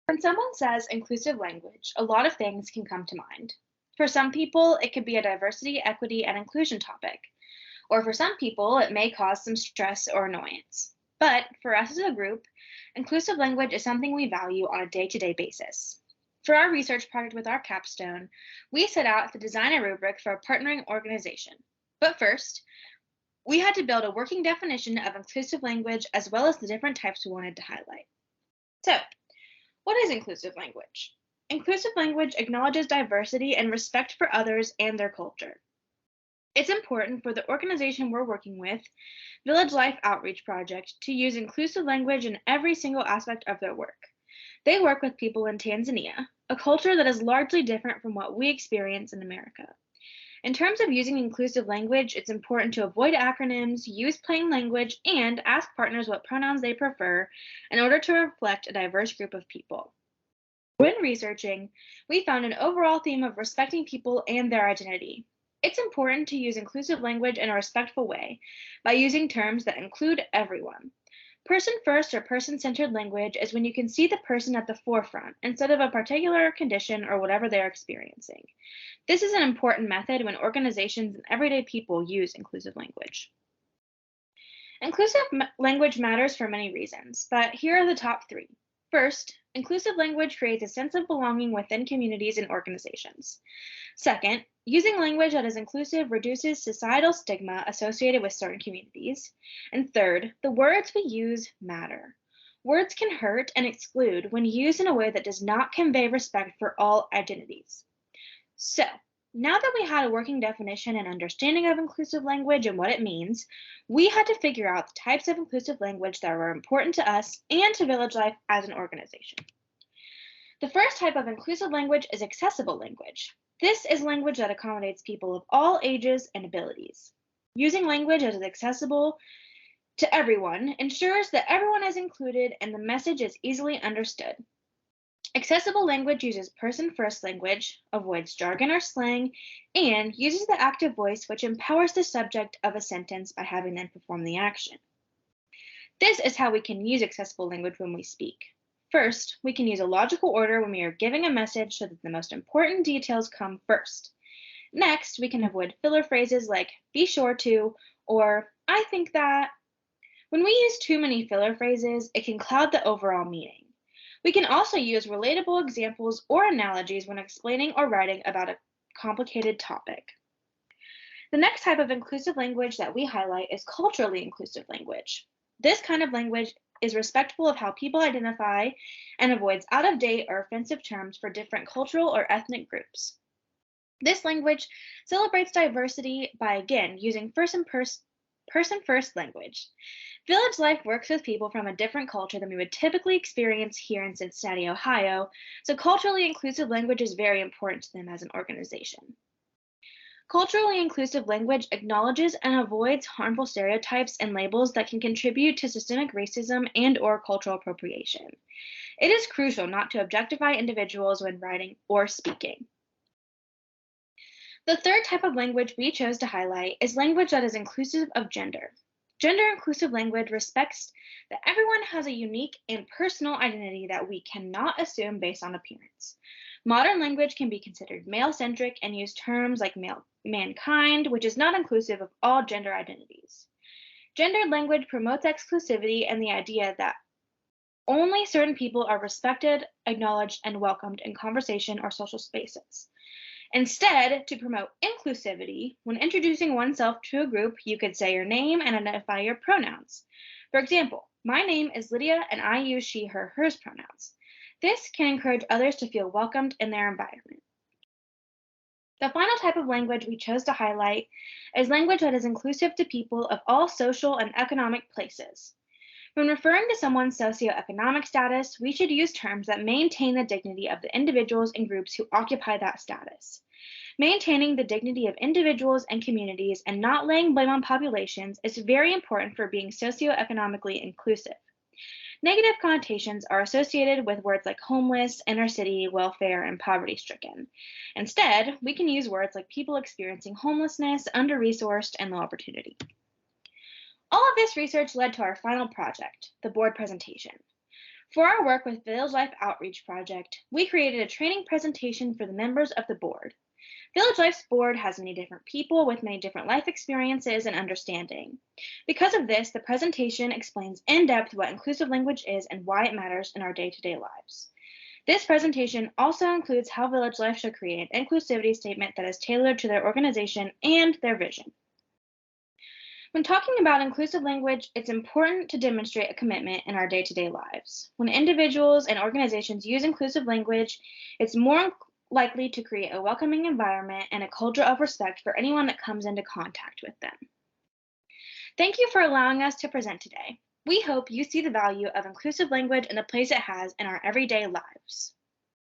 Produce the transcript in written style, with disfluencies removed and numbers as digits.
When someone says inclusive language, a lot of things can come to mind. For some people, it could be a diversity, equity, and inclusion topic, or for some people, it may cause some stress or annoyance. But for us as a group, inclusive language is something we value on a day to day basis. For our research project with our capstone, we set out to design a rubric for a partnering organization. But first, we had to build a working definition of inclusive language as well as the different types we wanted to highlight. So, what is inclusive language? Inclusive language acknowledges diversity and respect for others and their culture. It's important for the organization we're working with, Village Life Outreach Project, to use inclusive language in every single aspect of their work. They work with people in Tanzania, a culture that is largely different from what we experience in America. In terms of using inclusive language, it's important to avoid acronyms, use plain language, and ask partners what pronouns they prefer in order to reflect a diverse group of people. When researching, we found an overall theme of respecting people and their identity. It's important to use inclusive language in a respectful way by using terms that include everyone. Person first or person centered language is when you can see the person at the forefront instead of a particular condition or whatever they're experiencing. This is an important method when organizations and everyday people use inclusive language. Inclusive language matters for many reasons, but here are the top three. First, inclusive language creates a sense of belonging within communities and organizations. Second, using language that is inclusive reduces societal stigma associated with certain communities. And third, the words we use matter. Words can hurt and exclude when used in a way that does not convey respect for all identities. So, now that we had a working definition and understanding of inclusive language and what it means, we had to figure out the types of inclusive language that were important to us and to Village Life as an organization. The first type of inclusive language is accessible language. This is language that accommodates people of all ages and abilities. Using language that is accessible to everyone ensures that everyone is included and the message is easily understood. Accessible language uses person-first language, avoids jargon or slang, and uses the active voice, which empowers the subject of a sentence by having them perform the action. This is how we can use accessible language when we speak. First, we can use a logical order when we are giving a message so that the most important details come first. Next, we can avoid filler phrases like be sure to or I think that. When we use too many filler phrases, it can cloud the overall meaning. We can also use relatable examples or analogies when explaining or writing about a complicated topic. The next type of inclusive language that we highlight is culturally inclusive language. This kind of language is respectful of how people identify and avoids out-of-date or offensive terms for different cultural or ethnic groups. This language celebrates diversity by, again, using person-first language. Village Life works with people from a different culture than we would typically experience here in Cincinnati, Ohio, so culturally inclusive language is very important to them as an organization. Culturally inclusive language acknowledges and avoids harmful stereotypes and labels that can contribute to systemic racism and/or cultural appropriation. It is crucial not to objectify individuals when writing or speaking. The third type of language we chose to highlight is language that is inclusive of gender. Gender-inclusive language respects that everyone has a unique and personal identity that we cannot assume based on appearance. Modern language can be considered male-centric and use terms like mankind, which is not inclusive of all gender identities. Gendered language promotes exclusivity and the idea that only certain people are respected, acknowledged, and welcomed in conversation or social spaces. Instead, to promote inclusivity, when introducing oneself to a group, you could say your name and identify your pronouns. For example, my name is Lydia and I use she, her, hers pronouns. This can encourage others to feel welcomed in their environment. The final type of language we chose to highlight is language that is inclusive to people of all social and economic places. When referring to someone's socioeconomic status, we should use terms that maintain the dignity of the individuals and groups who occupy that status. Maintaining the dignity of individuals and communities and not laying blame on populations is very important for being socioeconomically inclusive. Negative connotations are associated with words like homeless, inner city, welfare, and poverty-stricken. Instead, we can use words like people experiencing homelessness, under-resourced, and low opportunity. All of this research led to our final project, the board presentation. For our work with Village Life Outreach Project, we created a training presentation for the members of the board. Village Life's board has many different people with many different life experiences and understanding. Because of this, the presentation explains in depth what inclusive language is and why it matters in our day to day lives. This presentation also includes how Village Life should create an inclusivity statement that is tailored to their organization and their vision. When talking about inclusive language, it's important to demonstrate a commitment in our day to day lives. When individuals and organizations use inclusive language, it's more likely to create a welcoming environment and a culture of respect for anyone that comes into contact with them. Thank you for allowing us to present today. We hope you see the value of inclusive language and the place it has in our everyday lives.